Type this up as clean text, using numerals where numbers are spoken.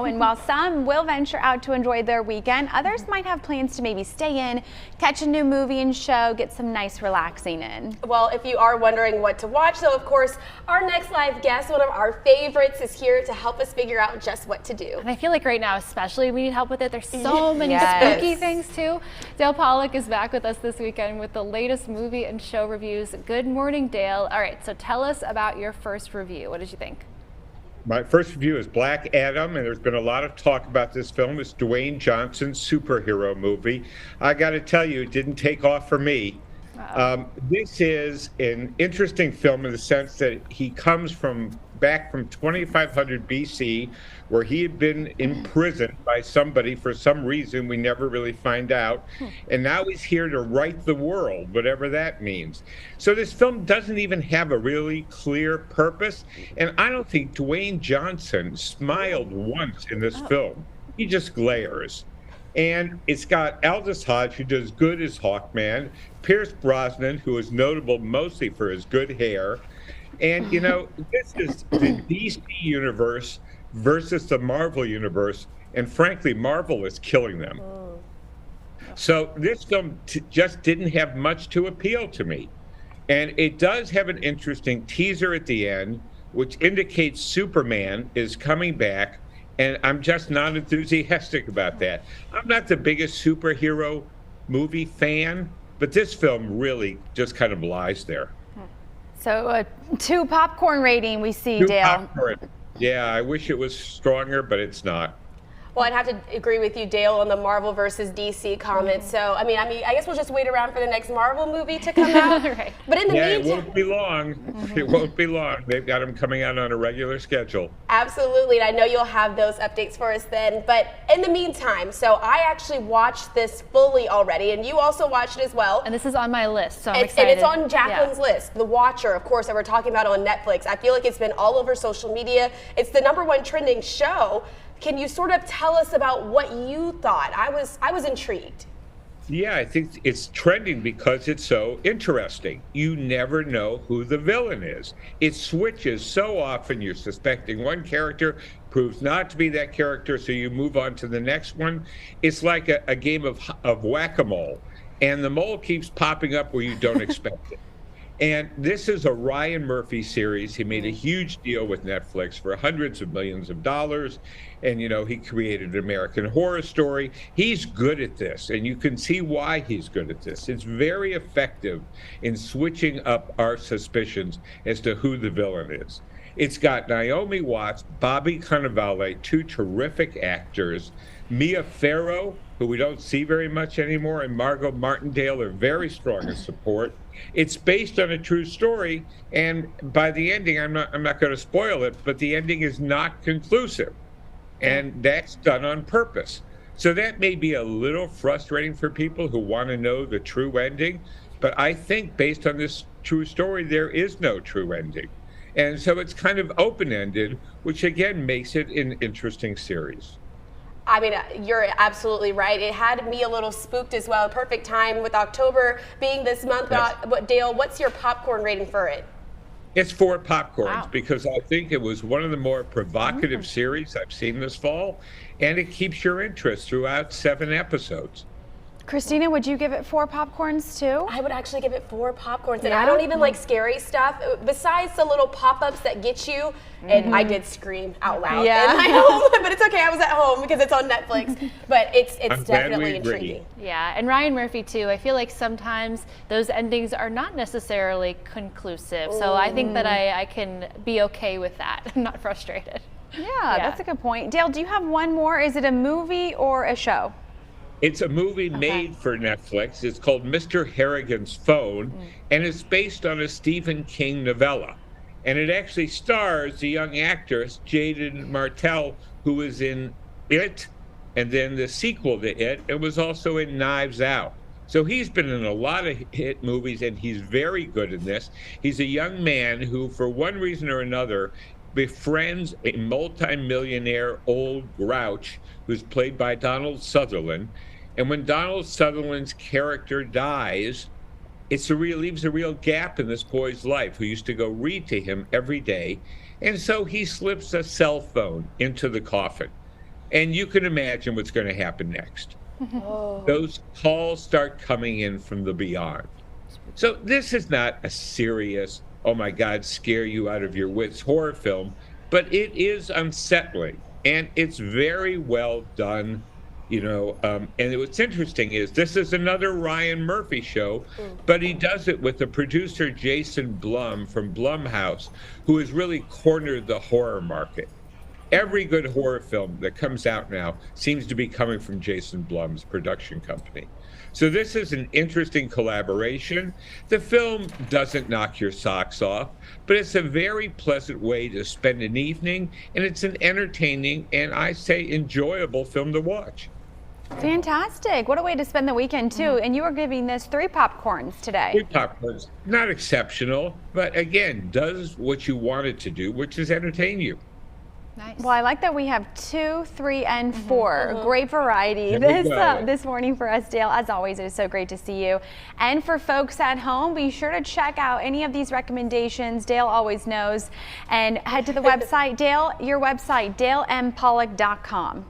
And while some will venture out to enjoy their weekend, others might have plans to maybe stay in, catch a new movie and show, get some nice relaxing in. Well, if you are wondering what to watch, though, of course, our next live guest, one of our favorites, is here to help us figure out just what to do. And I feel like right now, especially, we need help with it. There's so many spooky things, too. Dale Pollak is back with us this weekend with the latest movie and show reviews. Good morning, Dale. All right, so tell us about your first review. What did you think? My first review is Black Adam, and there's been a lot of talk about this film. It's Dwayne Johnson's superhero movie. I got to tell you, it didn't take off for me. This is an interesting film in the sense that he comes back from 2500 BC, where he had been imprisoned by somebody for some reason we never really find out. And now he's here to right the world, whatever that means. So this film doesn't even have a really clear purpose. And I don't think Dwayne Johnson smiled once in this film. He just glares. And it's got Aldous Hodge, who does good as Hawkman, Pierce Brosnan, who is notable mostly for his good hair. And, you know, this is the DC universe versus the Marvel universe. And frankly, Marvel is killing them. So this film just didn't have much to appeal to me. And it does have an interesting teaser at the end, which indicates Superman is coming back. And I'm just not enthusiastic about that. I'm not the biggest superhero movie fan, but this film really just kind of lies there. So a 2 popcorn rating we see, Dale. Popcorn. Yeah, I wish it was stronger, but it's not. Well, I'd have to agree with you, Dale, on the Marvel versus DC comment. So, I mean, I guess we'll just wait around for the next Marvel movie to come out. Right. But in the meantime, it won't be long. It won't be long. They've got them coming out on a regular schedule. Absolutely, and I know you'll have those updates for us then. But in the meantime, so I actually watched this fully already, and you also watched it as well. And this is on my list, so I'm excited. And it's on Jacqueline's list, The Watcher, of course, that we're talking about on Netflix. I feel like it's been all over social media. It's the #1 trending show. Can you sort of tell us about what you thought? I was intrigued. Yeah, I think it's trending because it's so interesting. You never know who the villain is. It switches so often. You're suspecting one character, proves not to be that character, so you move on to the next one. It's like a game of whack-a-mole, and the mole keeps popping up where you don't expect it. And this is a Ryan Murphy series. He made a huge deal with Netflix for hundreds of millions of dollars. And, you know, he created American Horror Story. He's good at this, and you can see why he's good at this. It's very effective in switching up our suspicions as to who the villain is. It's got Naomi Watts, Bobby Cannavale, 2 terrific actors. Mia Farrow, who we don't see very much anymore, and Margot Martindale are very strong in support. It's based on a true story, and by the ending, I'm not going to spoil it, but the ending is not conclusive, and that's done on purpose. So that may be a little frustrating for people who want to know the true ending, but I think based on this true story, there is no true ending. And so it's kind of open-ended, which again makes it an interesting series. I mean, you're absolutely right. It had me a little spooked as well. Perfect time with October being this month. Yes. But Dale, what's your popcorn rating for it? It's 4 popcorns because I think it was one of the more provocative series I've seen this fall, and it keeps your interest throughout 7 episodes. Christina, would you give it 4 popcorns too? I would actually give it 4 popcorns, and I don't even like scary stuff. Besides the little pop-ups that get you, and I did scream out loud in my home, but it's okay. I was at home because it's on Netflix. But it's definitely intriguing. Yeah, and Ryan Murphy too. I feel like sometimes those endings are not necessarily conclusive, so I think that I can be okay with that. I'm not frustrated. Yeah, that's a good point. Dale, do you have one more? Is it a movie or a show? It's a movie made for Netflix. It's called Mr. Harrigan's Phone, and it's based on a Stephen King novella. And it actually stars the young actress, Jaden Martell, who was in It, and then the sequel to It, and was also in Knives Out. So he's been in a lot of hit movies, and he's very good in this. He's a young man who, for one reason or another, befriends a multi-millionaire old grouch who's played by Donald Sutherland. And when Donald Sutherland's character dies, leaves a real gap in this boy's life, who used to go read to him every day. And so he slips a cell phone into the coffin. And you can imagine what's going to happen next. Oh. Those calls start coming in from the beyond. So this is not a serious, oh my God, scare you out of your wits horror film, but it is unsettling and it's very well done. And what's interesting is this is another Ryan Murphy show, but he does it with the producer Jason Blum from Blumhouse, who has really cornered the horror market. Every good horror film that comes out now seems to be coming from Jason Blum's production company. So this is an interesting collaboration. The film doesn't knock your socks off, but it's a very pleasant way to spend an evening, and it's an entertaining and, I say, enjoyable film to watch. Fantastic. What a way to spend the weekend, too. And you were giving this 3 popcorns today. 3 popcorns, not exceptional, but again, does what you want it to do, which is entertain you. Nice. Well, I like that we have 2, 3, and 4. Great variety this morning for us, Dale. As always, it is so great to see you. And for folks at home, be sure to check out any of these recommendations. Dale always knows. And head to the website, Dale, your website, dalepollock.com.